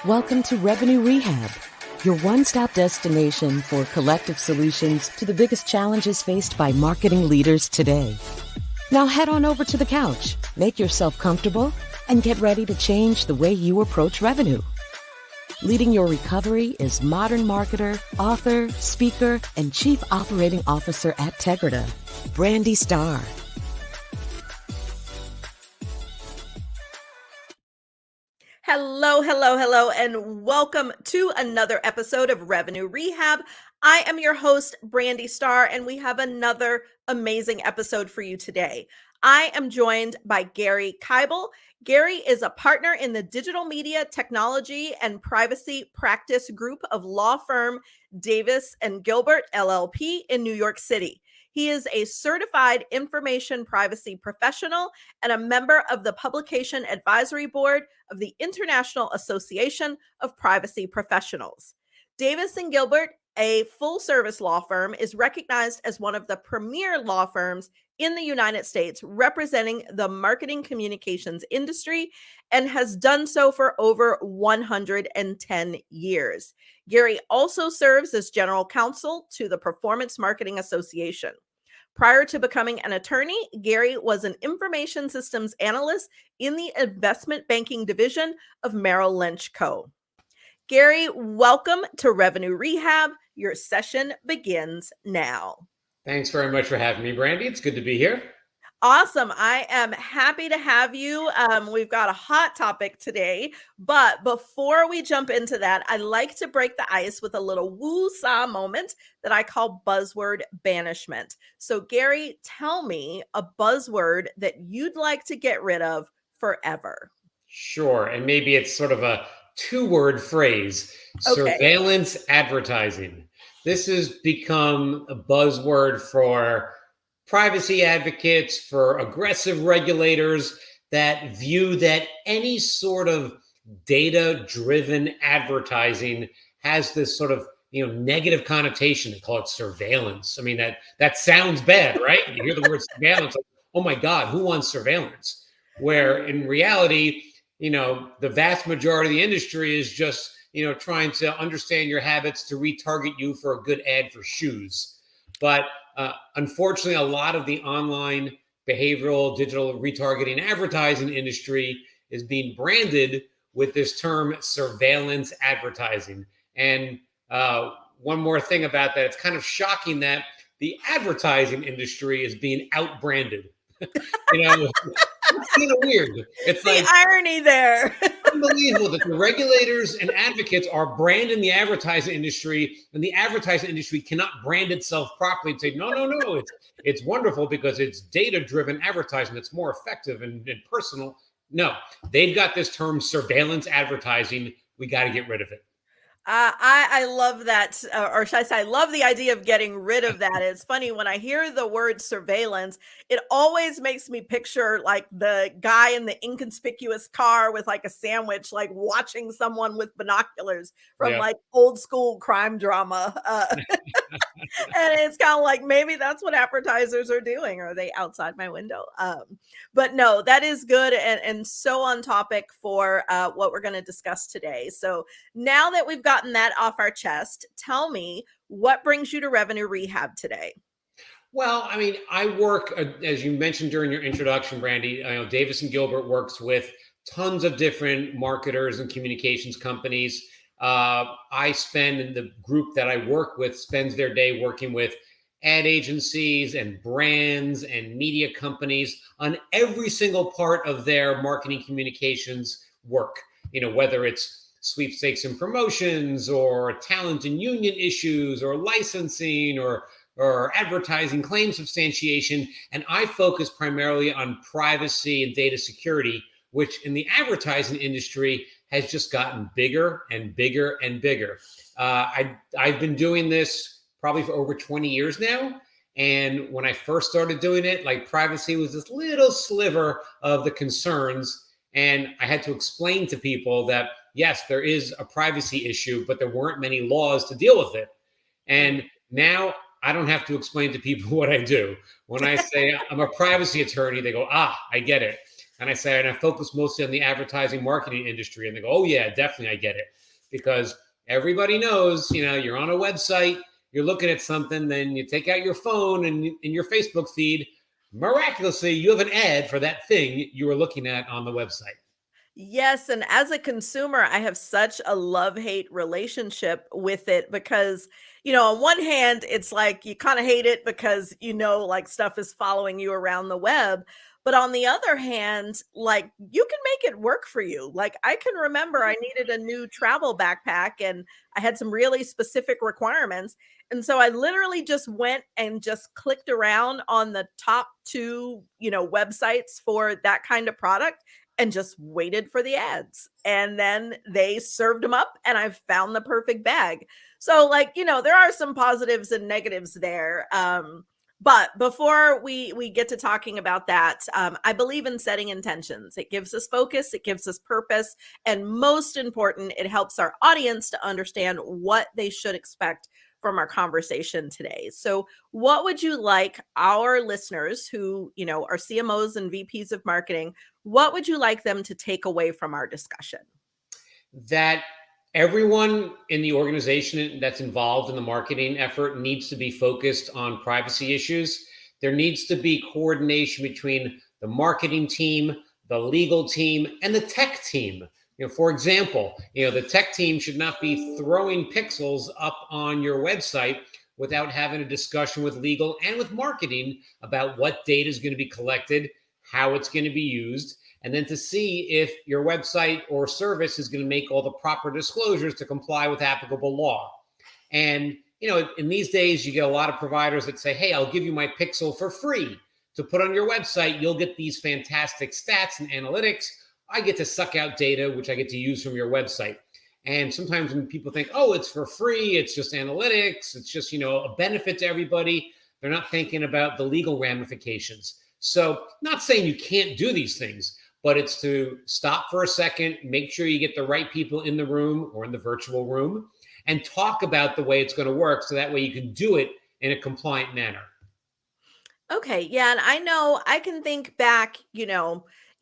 Welcome to Revenue Rehab, your one-stop destination for collective solutions to the biggest challenges faced by marketing leaders today. Now head on over to the couch, make yourself comfortable, and get ready to change the way you approach revenue. Leading your recovery is modern marketer, author, speaker, and chief operating officer at Tegrita, Brandi Starr. Hello, and welcome to another episode of Revenue Rehab. I am your host, Brandi Starr, and we have another amazing episode for you today. I am joined by Gary Kibel. Gary is a partner in the digital media, technology, and privacy practice group of law firm Davis+Gilbert LLP in New York City. He is a certified information privacy professional and a member of the Publication Advisory Board of the International Association of Privacy Professionals. Davis+Gilbert, a full-service law firm, is recognized as one of the premier law firms in the United States representing the marketing communications industry and has done so for over 110 years. Gary also serves as general counsel to the Performance Marketing Association. Prior to becoming an attorney, Gary was an information systems analyst in the investment banking division of Merrill Lynch Co. Gary, welcome to Revenue Rehab. Your session begins now. Thanks very much for having me, Brandi. It's good to be here. Awesome. I am happy to have you. We've got a hot topic today, but before we jump into that, I like to break the ice with a little woo-saw moment that I call buzzword banishment. So Gary, tell me a buzzword that you'd like to get rid of forever. Sure. And maybe it's sort of a two-word phrase, surveillance advertising. This has become a buzzword for privacy advocates, for aggressive regulators that view that any sort of data-driven advertising has this sort of negative connotation. They call it surveillance. I mean, that sounds bad, right? You hear the word surveillance, like, oh my God, who wants surveillance? Where in reality, the vast majority of the industry is just trying to understand your habits to retarget you for a good ad for shoes. But unfortunately, a lot of the online behavioral digital retargeting advertising industry is being branded with this term surveillance advertising. And one more thing about that, it's kind of shocking that the advertising industry is being out-branded. It's kind of weird. It's the irony there. Unbelievable that the regulators and advocates are branding the advertising industry, and the advertising industry cannot brand itself properly and say, no, it's wonderful because it's data-driven advertising that's more effective and personal. No, they've got this term surveillance advertising. We got to get rid of it. I love that, or should I say, I love the idea of getting rid of that. It's funny when I hear the word surveillance, it always makes me picture like the guy in the inconspicuous car with like a sandwich, like watching someone with binoculars from like old school crime drama. And it's kind of like, maybe that's what advertisers are doing. Are they outside my window? But no, that is good and so on topic for what we're going to discuss today. So now that we've gotten that off our chest, tell me what brings you to Revenue Rehab today? Well, I mean, I work, as you mentioned during your introduction, Brandi, Davis+Gilbert works with tons of different marketers and communications companies. I spend, and the group that I work with spends their day working with ad agencies and brands and media companies on every single part of their marketing communications work, whether it's sweepstakes and promotions or talent and union issues or licensing or advertising claim substantiation. And I focus primarily on privacy and data security, which in the advertising industry has just gotten bigger and bigger and bigger. I've been doing this probably for over 20 years now. And when I first started doing it, like privacy was this little sliver of the concerns. And I had to explain to people that, yes, there is a privacy issue, but there weren't many laws to deal with it. And now I don't have to explain to people what I do. When I say I'm a privacy attorney, they go, I get it. And I say, and I focus mostly on the advertising marketing industry. And they go, oh yeah, definitely, I get it. Because everybody knows, you're on a website, you're looking at something, then you take out your phone and in your Facebook feed, miraculously, you have an ad for that thing you were looking at on the website. Yes, and as a consumer, I have such a love-hate relationship with it because, on one hand, it's like you kind of hate it because like stuff is following you around the web. But on the other hand, like you can make it work for you. Like I can remember I needed a new travel backpack and I had some really specific requirements. And so I literally just went and just clicked around on the top two, websites for that kind of product and just waited for the ads. And then they served them up and I found the perfect bag. So like, there are some positives and negatives there. But before we get to talking about that, I believe in setting intentions. It gives us focus, it gives us purpose, and most important, it helps our audience to understand what they should expect from our conversation today. So what would you like our listeners who, are CMOs and VPs of marketing, what would you like them to take away from our discussion? That everyone in the organization that's involved in the marketing effort needs to be focused on privacy issues. There needs to be coordination between the marketing team, the legal team, and the tech team. For example, the tech team should not be throwing pixels up on your website without having a discussion with legal and with marketing about what data is going to be collected, how it's going to be used, and then to see if your website or service is going to make all the proper disclosures to comply with applicable law. And, in these days, you get a lot of providers that say, hey, I'll give you my pixel for free to put on your website. You'll get these fantastic stats and analytics. I get to suck out data, which I get to use from your website. And sometimes when people think, oh, it's for free, it's just analytics, it's just, a benefit to everybody, they're not thinking about the legal ramifications. So not saying you can't do these things, but it's to stop for a second, make sure you get the right people in the room or in the virtual room and talk about the way it's going to work. So that way you can do it in a compliant manner. Okay. Yeah. And I know I can think back,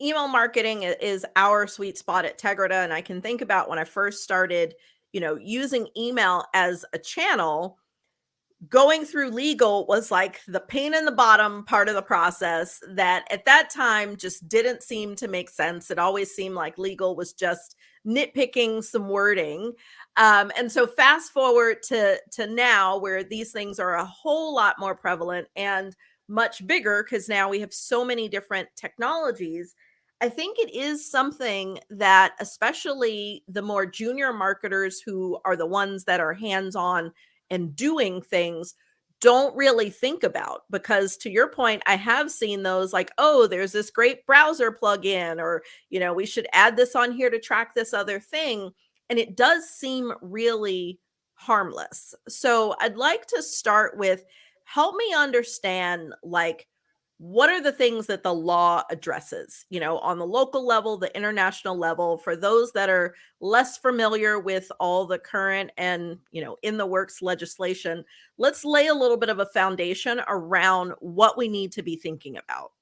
email marketing is our sweet spot at Tegrita. And I can think about when I first started, using email as a channel, going through legal was like the pain in the bottom part of the process that at that time just didn't seem to make sense. It always seemed like legal was just nitpicking some wording. And so fast forward to now where these things are a whole lot more prevalent and much bigger because now we have so many different technologies. I think it is something that especially the more junior marketers who are the ones that are hands-on and doing things don't really think about, because to your point, I have seen those like, oh, there's this great browser plugin, or, we should add this on here to track this other thing. And it does seem really harmless. So I'd like to start with, help me understand, like, what are the things that the law addresses, on the local level, the international level, for those that are less familiar with all the current and, in the works legislation. Let's lay a little bit of a foundation around what we need to be thinking about.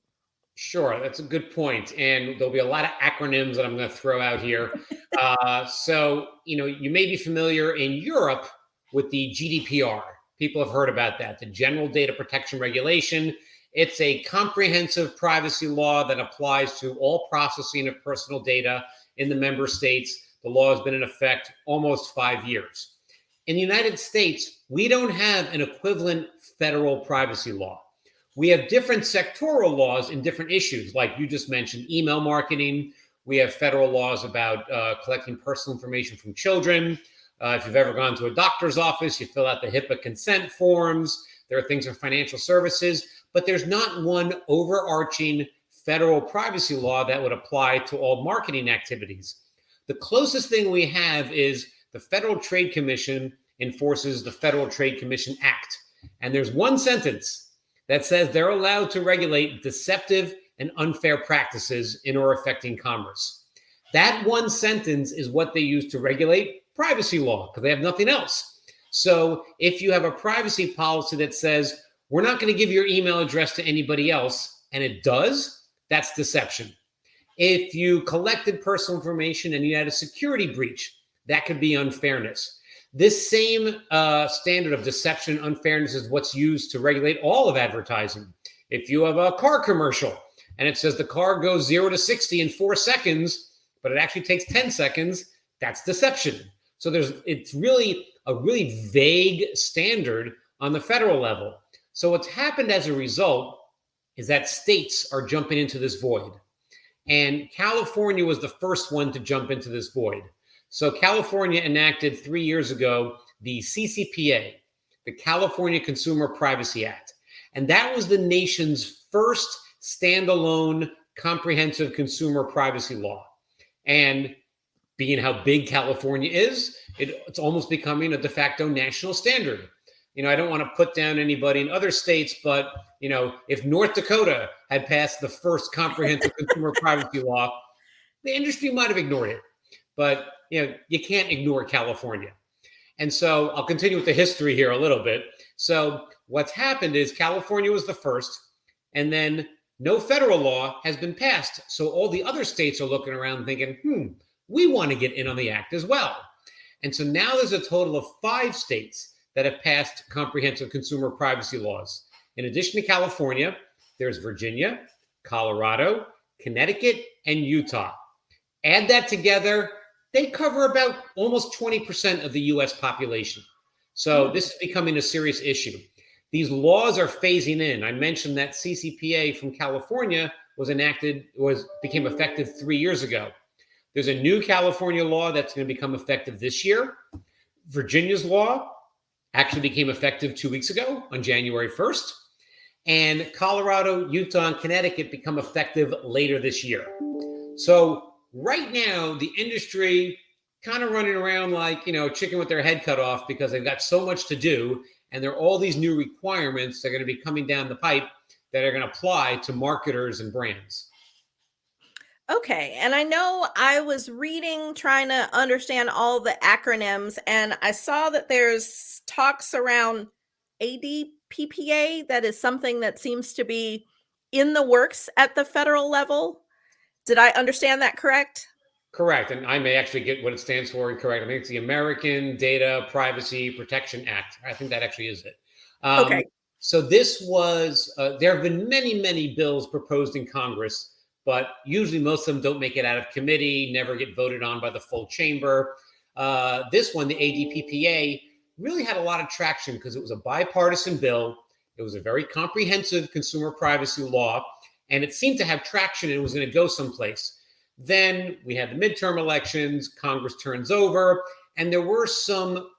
Sure, that's a good point. And there'll be a lot of acronyms that I'm going to throw out here. So, you may be familiar in Europe with the GDPR. People have heard about that, the General Data Protection Regulation. It's a comprehensive privacy law that applies to all processing of personal data in the member states. The law has been in effect almost 5 years. In the United States, we don't have an equivalent federal privacy law. We have different sectoral laws in different issues, like you just mentioned, email marketing. We have federal laws about collecting personal information from children. If you've ever gone to a doctor's office, you fill out the HIPAA consent forms. There are things in financial services, but there's not one overarching federal privacy law that would apply to all marketing activities. The closest thing we have is the Federal Trade Commission enforces the Federal Trade Commission Act. And there's one sentence that says they're allowed to regulate deceptive and unfair practices in or affecting commerce. That one sentence is what they use to regulate privacy law because they have nothing else. So if you have a privacy policy that says, we're not going to give your email address to anybody else, and it does, that's deception. If you collected personal information and you had a security breach, that could be unfairness. This same standard of deception, unfairness is what's used to regulate all of advertising. If you have a car commercial and it says the car goes 0 to 60 in 4 seconds, but it actually takes 10 seconds, that's deception. So it's really a really vague standard on the federal level. So what's happened as a result is that states are jumping into this void. And California was the first one to jump into this void. So California enacted 3 years ago the CCPA, the California Consumer Privacy Act. And that was the nation's first standalone comprehensive consumer privacy law. And being how big California is, it's almost becoming a de facto national standard. I don't want to put down anybody in other states, but if North Dakota had passed the first comprehensive consumer privacy law, the industry might have ignored it. But you can't ignore California. And so I'll continue with the history here a little bit. So what's happened is California was the first, and then no federal law has been passed. So all the other states are looking around thinking, we want to get in on the act as well. And so now there's a total of 5 states that have passed comprehensive consumer privacy laws. In addition to California, there's Virginia, Colorado, Connecticut, and Utah. Add that together, they cover about almost 20% of the US population. So this is becoming a serious issue. These laws are phasing in. I mentioned that CCPA from California became effective 3 years ago. There's a new California law that's going to become effective this year. Virginia's law actually became effective 2 weeks ago on January 1st. And Colorado, Utah, and Connecticut become effective later this year. So right now, the industry kind of running around like, chicken with their head cut off because they've got so much to do. And there are all these new requirements that are going to be coming down the pipe that are going to apply to marketers and brands. Okay. And I know I was reading, trying to understand all the acronyms, and I saw that there's talks around ADPPA. That is something that seems to be in the works at the federal level. Did I understand that correct? Correct. And I may actually get what it stands for incorrect. I think it's the American Data Privacy Protection Act. I think that actually is it. Okay. So this was, there have been many, many bills proposed in Congress, but usually most of them don't make it out of committee, never get voted on by the full chamber. This one, the ADPPA, really had a lot of traction because it was a bipartisan bill. It was a very comprehensive consumer privacy law, and it seemed to have traction and it was going to go someplace. Then we had the midterm elections, Congress turns over, and there were some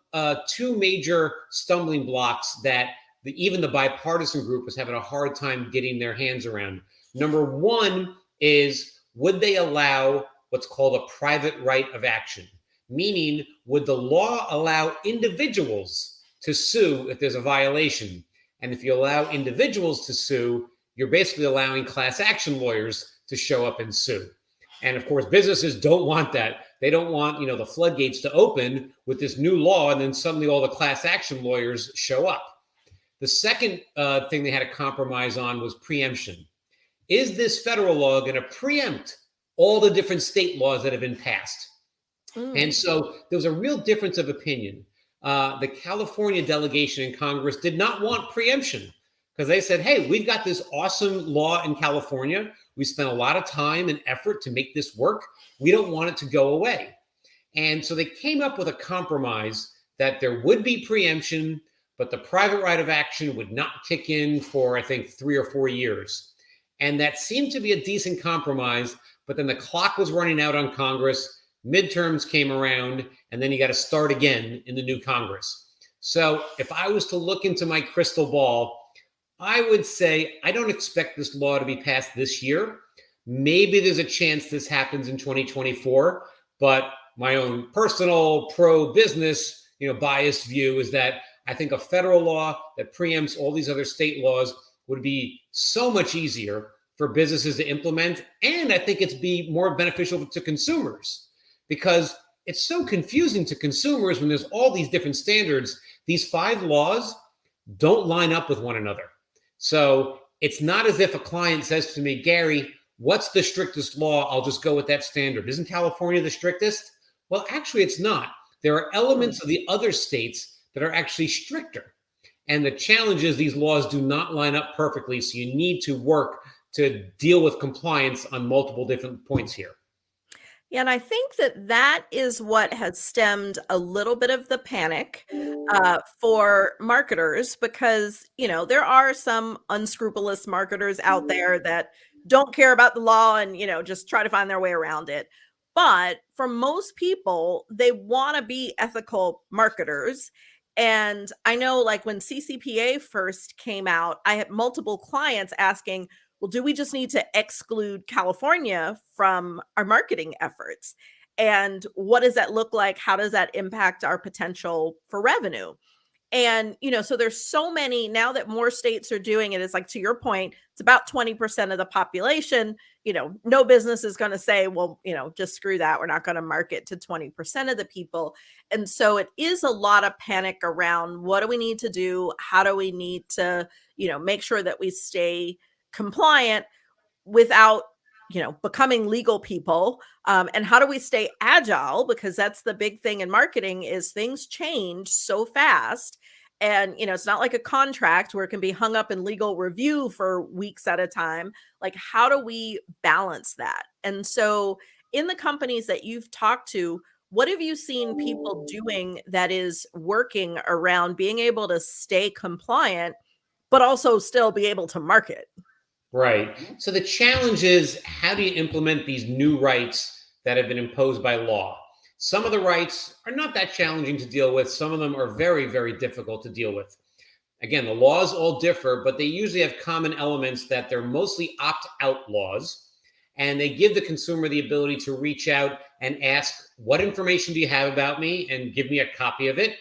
2 major stumbling blocks that even the bipartisan group was having a hard time getting their hands around. Number one is, would they allow what's called a private right of action? Meaning, would the law allow individuals to sue if there's a violation? And if you allow individuals to sue, you're basically allowing class action lawyers to show up and sue. And of course, businesses don't want that. They don't want, the floodgates to open with this new law and then suddenly all the class action lawyers show up. The second thing they had to compromise on was preemption. Is this federal law going to preempt all the different state laws that have been passed? And so there was a real difference of opinion. The California delegation in Congress did not want preemption because they said, hey, we've got this awesome law in California. We spent a lot of time and effort to make this work. We don't want it to go away. And so they came up with a compromise that there would be preemption, but the private right of action would not kick in for, I think, 3 or 4 years. And that seemed to be a decent compromise, but then the clock was running out on Congress, midterms came around, and then you got to start again in the new Congress. So if I was to look into my crystal ball, I would say I don't expect this law to be passed this year. Maybe there's a chance this happens in 2024, but my own personal pro-business, biased view is that I think a federal law that preempts all these other state laws would be so much easier for businesses to implement. And I think it's be more beneficial to consumers because it's so confusing to consumers when there's all these different standards. These 5 laws don't line up with one another. So it's not as if a client says to me, Gary, what's the strictest law? I'll just go with that standard. Isn't California the strictest? Well, actually, it's not. There are elements of the other states that are actually stricter. And the challenge is these laws do not line up perfectly. So you need to work to deal with compliance on multiple different points here. Yeah, and I think that that is what has stemmed a little bit of the panic for marketers because, there are some unscrupulous marketers out there that don't care about the law and, just try to find their way around it. But for most people, they want to be ethical marketers. And I know, like, when CCPA first came out, I had multiple clients asking, well, do we just need to exclude California from our marketing efforts? And what does that look like? How does that impact our potential for revenue? And, so there's so many now that more states are doing it. It's like, to your point, it's about 20% of the population. No business is going to say, well, just screw that. We're not going to market to 20% of the people. And so it is a lot of panic around what do we need to do? How do we need to, make sure that we stay compliant without becoming legal people, and how do we stay agile, because that's the big thing in marketing is things change so fast. And it's not like a contract where it can be hung up in legal review for weeks at a time. Like, how do we balance that? And so in the companies that you've talked to, what have you seen people doing that is working around being able to stay compliant but also still be able to market? Right. So the challenge is, how do you implement these new rights that have been imposed by law? Some of the rights are not that challenging to deal with. Some of them are very, very difficult to deal with. Again, the laws all differ, but they usually have common elements that they're mostly opt-out laws. And they give the consumer the ability to reach out and ask, what information do you have about me? And give me a copy of it.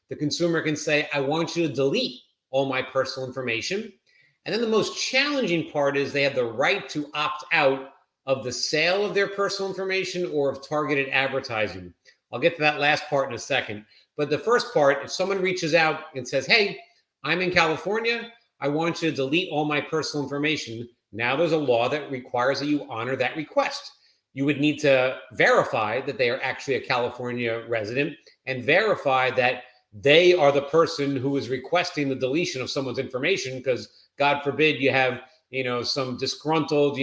The consumer can say, I want you to delete all my personal information. And then the most challenging part is they have the right to opt out of the sale of their personal information or of targeted advertising. I'll get to that last part in a second. But the first part, if someone reaches out and says, hey, I'm in California, I want you to delete all my personal information. Now there's a law that requires that you honor that request. You would need to verify that they are actually a California resident and verify that they are the person who is requesting the deletion of someone's information, because God forbid you have, some disgruntled,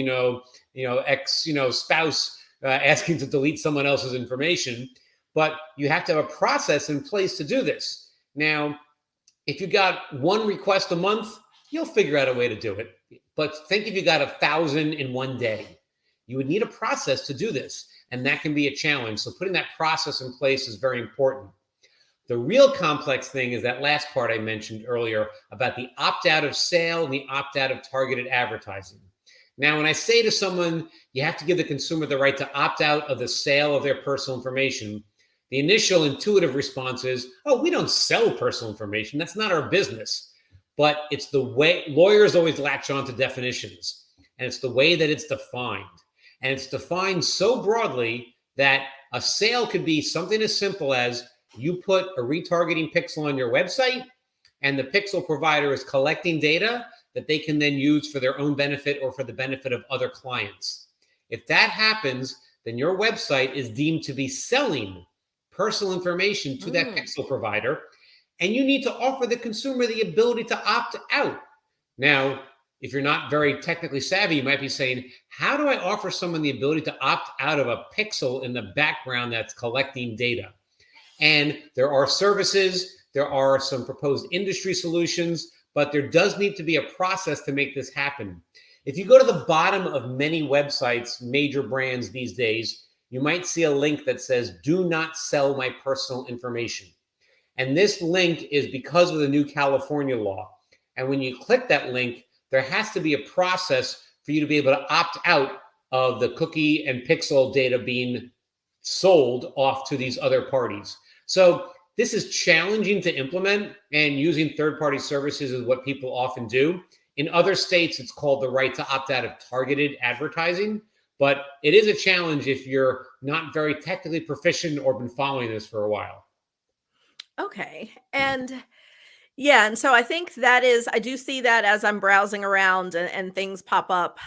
ex, spouse asking to delete someone else's information. But you have to have a process in place to do this. Now, if you got one request a month, you'll figure out a way to do it. But think if you got 1,000 in one day, you would need a process to do this. And that can be a challenge. So putting that process in place is very important. The real complex thing is that last part I mentioned earlier about the opt-out of sale and the opt-out of targeted advertising. Now, when I say to someone, you have to give the consumer the right to opt out of the sale of their personal information, the initial intuitive response is, oh, we don't sell personal information. That's not our business. But it's the way lawyers always latch on to definitions, and it's the way that it's defined. And it's defined so broadly that a sale could be something as simple as you put a retargeting pixel on your website, and the pixel provider is collecting data that they can then use for their own benefit or for the benefit of other clients. If that happens, then your website is deemed to be selling personal information to that pixel provider, and you need to offer the consumer the ability to opt out. Now, if you're not very technically savvy, you might be saying, how do I offer someone the ability to opt out of a pixel in the background that's collecting data? And there are services, there are some proposed industry solutions, but there does need to be a process to make this happen. If you go to the bottom of many websites, major brands these days, you might see a link that says, do not sell my personal information. And this link is because of the new California law. And when you click that link, there has to be a process for you to be able to opt out of the cookie and pixel data being sold off to these other parties. So this is challenging to implement, and using third-party services is what people often do. In other states, it's called the right to opt out of targeted advertising, but it is a challenge if you're not very technically proficient or been following this for a while. Okay. And yeah, and so I think that is, I do see that as I'm browsing around and things pop up.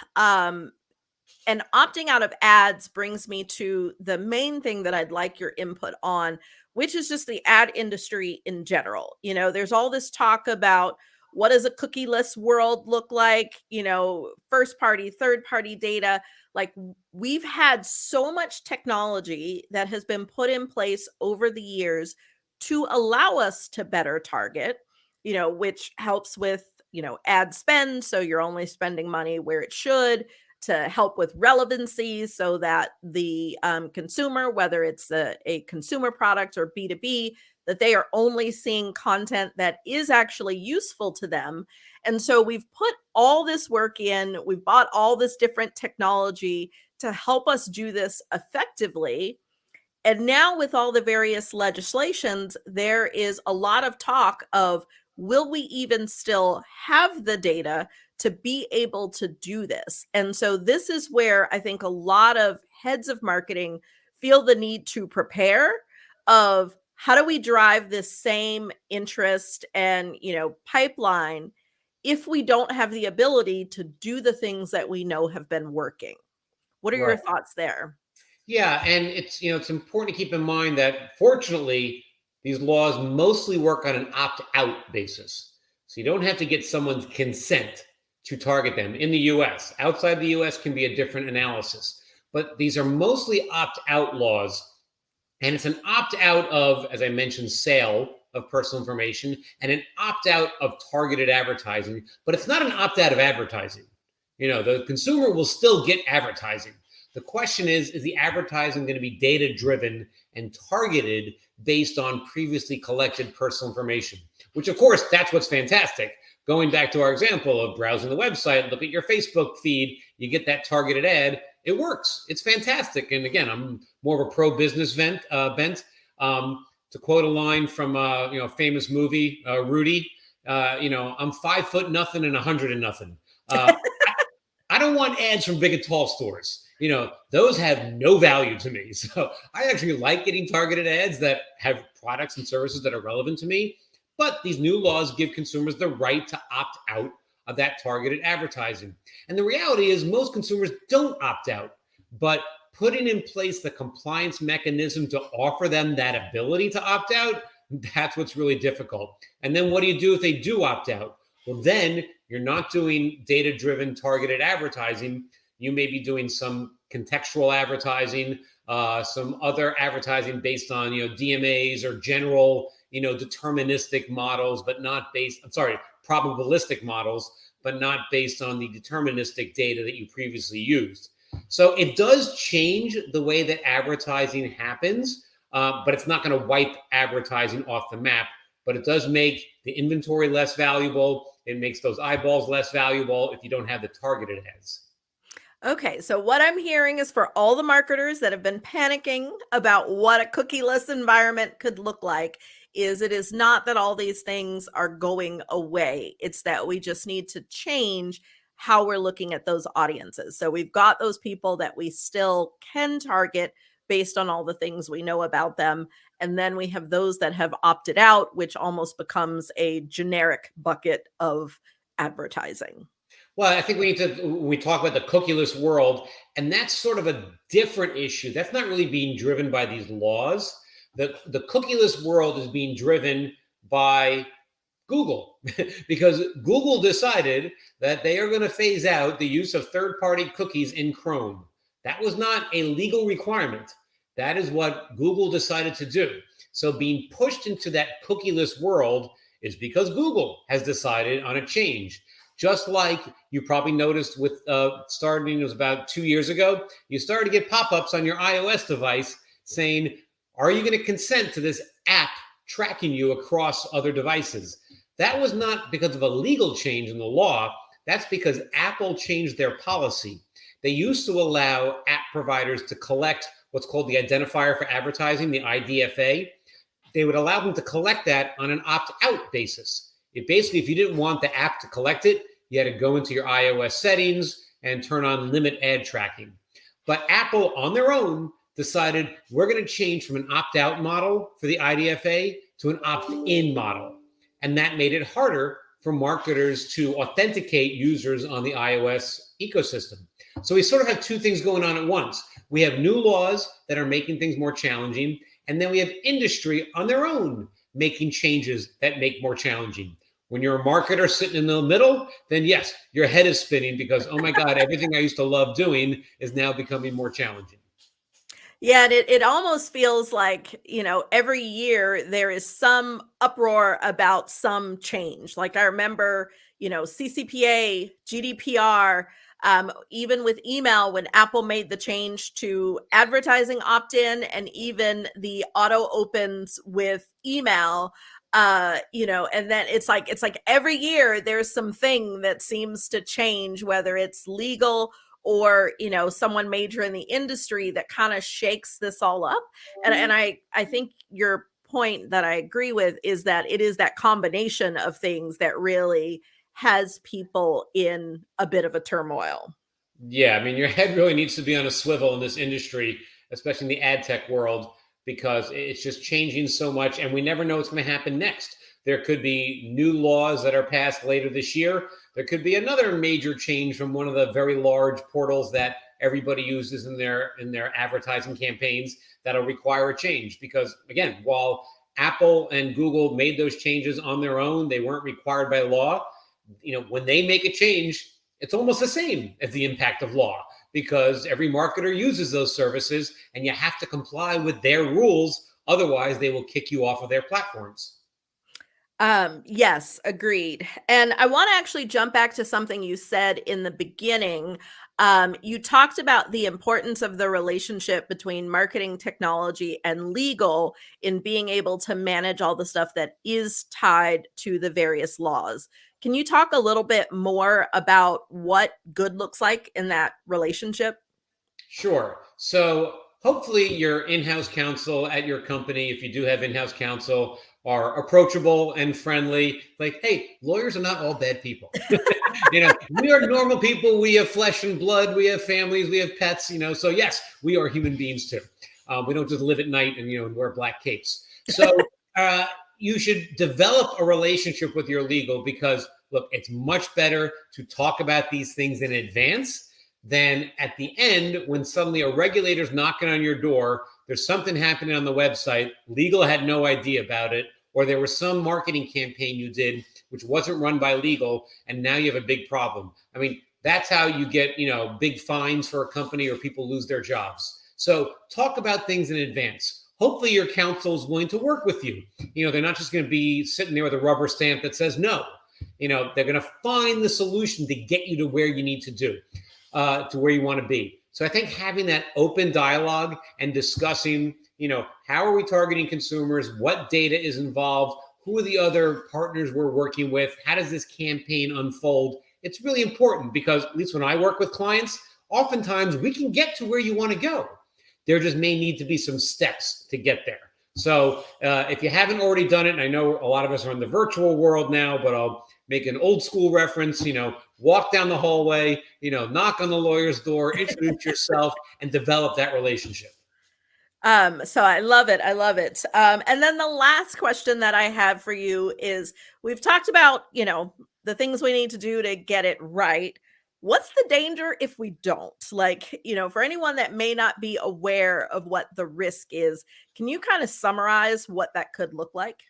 And opting out of ads brings me to the main thing that I'd like your input on, which is just the ad industry in general. There's all this talk about what does a cookie-less world look like, first party, third party data. Like, we've had so much technology that has been put in place over the years to allow us to better target, which helps with, ad spend. So you're only spending money where it should, to help with relevancy so that the consumer, whether it's a consumer product or B2B, that they are only seeing content that is actually useful to them. And so we've put all this work in, we've bought all this different technology to help us do this effectively. And now with all the various legislations, there is a lot of talk of, will we even still have the data to be able to do this? And so this is where I think a lot of heads of marketing feel the need to prepare of, how do we drive this same interest and, pipeline if we don't have the ability to do the things that we know have been working? What are your Right. thoughts there? Yeah, and it's important to keep in mind that fortunately these laws mostly work on an opt-out basis. So you don't have to get someone's consent to target them in the US. Outside the US can be a different analysis. But these are mostly opt-out laws. And it's an opt-out of, as I mentioned, sale of personal information and an opt-out of targeted advertising. But it's not an opt-out of advertising. The consumer will still get advertising. The question is the advertising going to be data-driven and targeted based on previously collected personal information? Which, of course, that's what's fantastic. Going back to our example of browsing the website, look at your Facebook feed, you get that targeted ad. It works. It's fantastic. And again, I'm more of a pro-business bent. To quote a line from a famous movie, Rudy, I'm 5 foot nothing and 100 and nothing. I don't want ads from big and tall stores. Those have no value to me. So I actually like getting targeted ads that have products and services that are relevant to me. But these new laws give consumers the right to opt out of that targeted advertising. And the reality is most consumers don't opt out, but putting in place the compliance mechanism to offer them that ability to opt out, that's what's really difficult. And then what do you do if they do opt out? Well, then you're not doing data-driven targeted advertising. You may be doing some contextual advertising, some other advertising based on, DMAs or general, deterministic models, but not probabilistic models, but not based on the deterministic data that you previously used. So it does change the way that advertising happens, but it's not going to wipe advertising off the map. But it does make the inventory less valuable. It makes those eyeballs less valuable if you don't have the targeted ads. Okay, so what I'm hearing is, for all the marketers that have been panicking about what a cookie-less environment could look like, is it is not that all these things are going away. It's that we just need to change how we're looking at those audiences. So we've got those people that we still can target based on all the things we know about them. And then we have those that have opted out, which almost becomes a generic bucket of advertising. Well, I think we talk about the cookie-less world, and that's sort of a different issue. That's not really being driven by these laws. The cookie-less world is being driven by Google because Google decided that they are going to phase out the use of third-party cookies in Chrome. That was not a legal requirement. That is what Google decided to do. So being pushed into that cookie-less world is because Google has decided on a change. Just like you probably noticed with starting, it was about 2 years ago, you started to get pop-ups on your iOS device saying, are you going to consent to this app tracking you across other devices? That was not because of a legal change in the law. That's because Apple changed their policy. They used to allow app providers to collect what's called the identifier for advertising, the IDFA. They would allow them to collect that on an opt-out basis. Basically, if you didn't want the app to collect it, you had to go into your iOS settings and turn on limit ad tracking. But Apple, on their own, decided we're going to change from an opt-out model for the IDFA to an opt-in model. And that made it harder for marketers to authenticate users on the iOS ecosystem. So we sort of have two things going on at once. We have new laws that are making things more challenging, and then we have industry on their own making changes that make more challenging. When you're a marketer sitting in the middle, then yes, your head is spinning because, oh my God, everything I used to love doing is now becoming more challenging. Yeah, and it almost feels like, every year there is some uproar about some change. Like I remember, CCPA, GDPR, even with email when Apple made the change to advertising opt-in and even the auto opens with email. And then it's like every year there's something that seems to change, whether it's legal or someone major in the industry that kind of shakes this all up. And I think your point that I agree with is that it is that combination of things that really has people in a bit of a turmoil. Yeah, I mean, your head really needs to be on a swivel in this industry, especially in the ad tech world, because it's just changing so much and we never know what's going to happen next. There could be new laws that are passed later this year. There could be another major change from one of the very large portals that everybody uses in their advertising campaigns that'll require a change. Because again, while Apple and Google made those changes on their own, they weren't required by law. When they make a change, it's almost the same as the impact of law because every marketer uses those services and you have to comply with their rules. Otherwise, they will kick you off of their platforms. Yes, agreed. And I want to actually jump back to something you said in the beginning. You talked about the importance of the relationship between marketing, technology, and legal in being able to manage all the stuff that is tied to the various laws. Can you talk a little bit more about what good looks like in that relationship? Sure. So hopefully your in-house counsel at your company, if you do have in-house counsel, are approachable and friendly. Like, hey, lawyers are not all bad people. We are normal people. We have flesh and blood. We have families. We have pets. So yes, we are human beings too. We don't just live at night and wear black capes. So uh, you should develop a relationship with your legal because look, it's much better to talk about these things in advance than at the end when suddenly a regulator's knocking on your door. There's something happening on the website. Legal had no idea about it, or there was some marketing campaign you did which wasn't run by legal, and now you have a big problem. I mean, that's how you get, big fines for a company or people lose their jobs. So talk about things in advance. Hopefully your counsel is willing to work with you. They're not just going to be sitting there with a rubber stamp that says no. They're going to find the solution to get you to where you need to do, to where you want to be. So I think having that open dialogue and discussing, how are we targeting consumers? What data is involved? Who are the other partners we're working with? How does this campaign unfold? It's really important because at least when I work with clients, oftentimes we can get to where you want to go. There just may need to be some steps to get there. So if you haven't already done it, and I know a lot of us are in the virtual world now, but I'll make an old school reference, walk down the hallway, knock on the lawyer's door, introduce yourself, and develop that relationship. So I love it. I love it. And then the last question that I have for you is we've talked about, the things we need to do to get it right. What's the danger if we don't? Like, for anyone that may not be aware of what the risk is, can you kind of summarize what that could look like?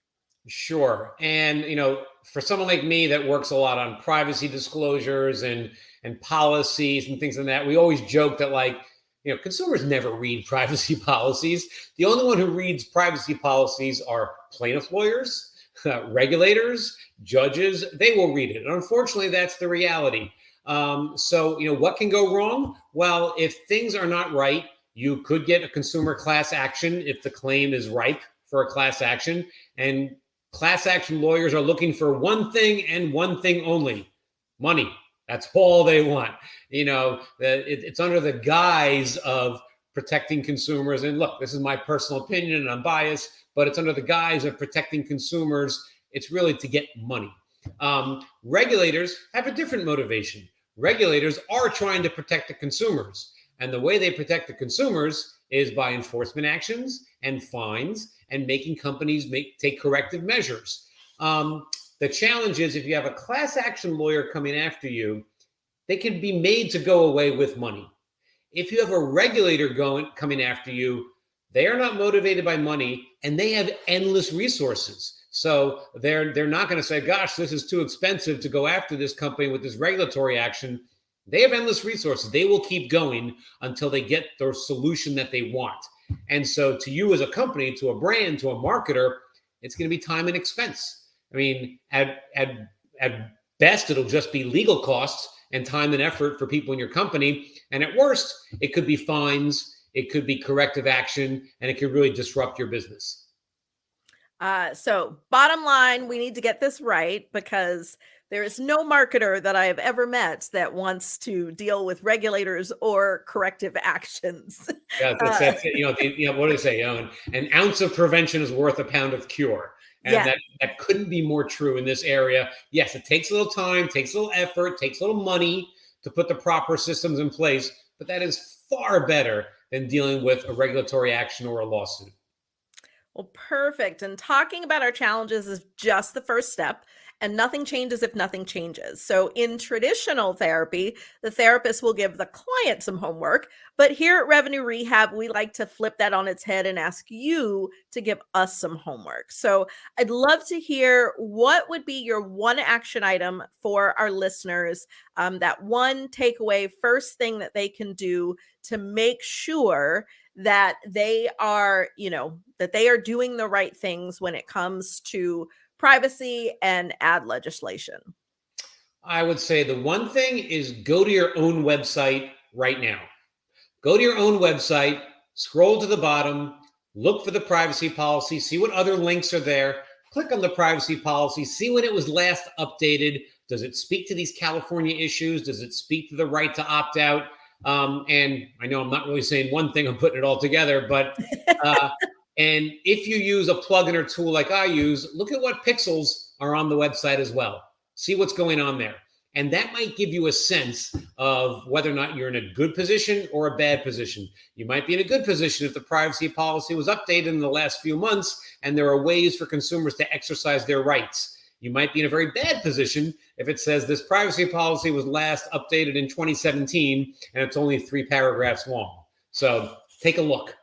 Sure. And, for someone like me that works a lot on privacy disclosures and policies and things like that, we always joke that consumers never read privacy policies. The only one who reads privacy policies are plaintiff lawyers, regulators, judges. They will read it. And unfortunately, that's the reality. So, what can go wrong? Well, if things are not right, you could get a consumer class action if the claim is ripe for a class action. And class action lawyers are looking for one thing and one thing only: money. That's all they want. It's under the guise of protecting consumers. And look, this is my personal opinion and I'm biased, but it's under the guise of protecting consumers. It's really to get money. Regulators have a different motivation. Regulators are trying to protect the consumers. And the way they protect the consumers is by enforcement actions and fines and making companies take corrective measures. The challenge is if you have a class action lawyer coming after you, they can be made to go away with money. If you have a regulator coming after you, they are not motivated by money and they have endless resources. So they're not going to say, gosh, this is too expensive to go after this company with this regulatory action. They have endless resources. They will keep going until they get the solution that they want. And so to you as a company, to a brand, to a marketer, it's going to be time and expense. I mean, at best, it'll just be legal costs and time and effort for people in your company. And at worst, it could be fines, it could be corrective action, and it could really disrupt your business. So bottom line, we need to get this right, because there is no marketer that I have ever met that wants to deal with regulators or corrective actions. Yeah, that's it. What do they say? An ounce of prevention is worth a pound of cure. And Yeah. that couldn't be more true in this area. Yes, it takes a little time, takes a little effort, takes a little money to put the proper systems in place, but that is far better than dealing with a regulatory action or a lawsuit. Well, perfect. And talking about our challenges is just the first step, and nothing changes if nothing changes. So in traditional therapy, the therapist will give the client some homework, but here at Revenue Rehab, we like to flip that on its head and ask you to give us some homework. So I'd love to hear, what would be your one action item for our listeners, that one takeaway, first thing that they can do to make sure that they are, that they are doing the right things when it comes to privacy and ad legislation. I would say the one thing is go to your own website right now. Go to your own website, scroll to the bottom, look for the privacy policy, see what other links are there, click on the privacy policy, see when it was last updated. Does it speak to these California issues? Does it speak to the right to opt out? And I know I'm not really saying one thing, I'm putting it all together, but and if you use a plugin or tool like I use, look at what pixels are on the website as well. See what's going on there. And that might give you a sense of whether or not you're in a good position or a bad position. You might be in a good position if the privacy policy was updated in the last few months and there are ways for consumers to exercise their rights. You might be in a very bad position if it says this privacy policy was last updated in 2017 and it's only 3 paragraphs long. So take a look.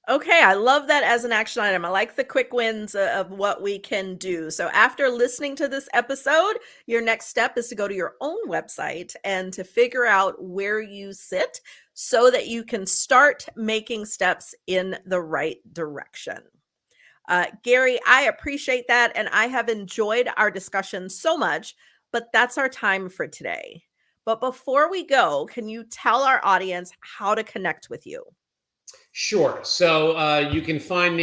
Okay, I love that as an action item. I like the quick wins of what we can do. So after listening to this episode, your next step is to go to your own website and to figure out where you sit so that you can start making steps in the right direction. Gary, I appreciate that, and I have enjoyed our discussion so much, but that's our time for today. But before we go, can you tell our audience how to connect with you? Sure. So you can find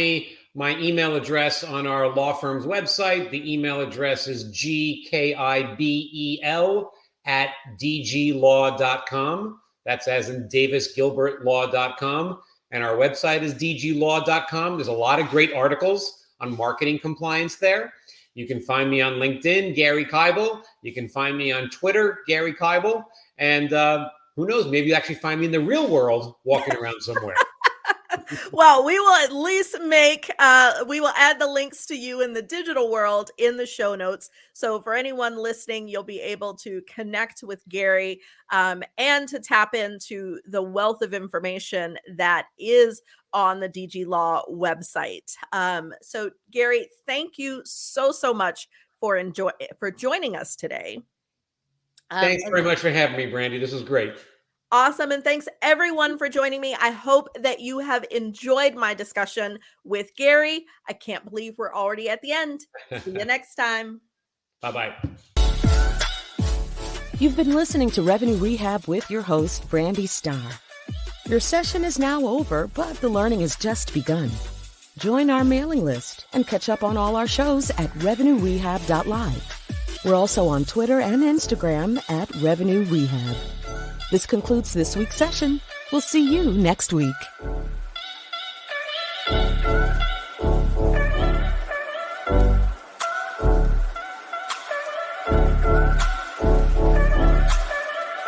my email address on our law firm's website. The email address is gkibel@dglaw.com. That's as in Davis+Gilbert Law.com. And our website is dglaw.com. There's a lot of great articles on marketing compliance there. You can find me on LinkedIn, Gary Kibel. You can find me on Twitter, Gary Kibel. And who knows, maybe you actually find me in the real world walking around somewhere. Well, we will at least we will add the links to you in the digital world in the show notes. So for anyone listening, you'll be able to connect with Gary and to tap into the wealth of information that is on the DG Law website. So Gary, thank you so much for joining us today. Thanks very much for having me, Brandi. This was great. Awesome. And thanks everyone for joining me. I hope that you have enjoyed my discussion with Gary. I can't believe we're already at the end. See you next time. Bye-bye. You've been listening to Revenue Rehab with your host, Brandi Starr. Your session is now over, but the learning has just begun. Join our mailing list and catch up on all our shows at revenuerehab.live. We're also on Twitter and Instagram at Revenue Rehab. This concludes this week's session. We'll see you next week.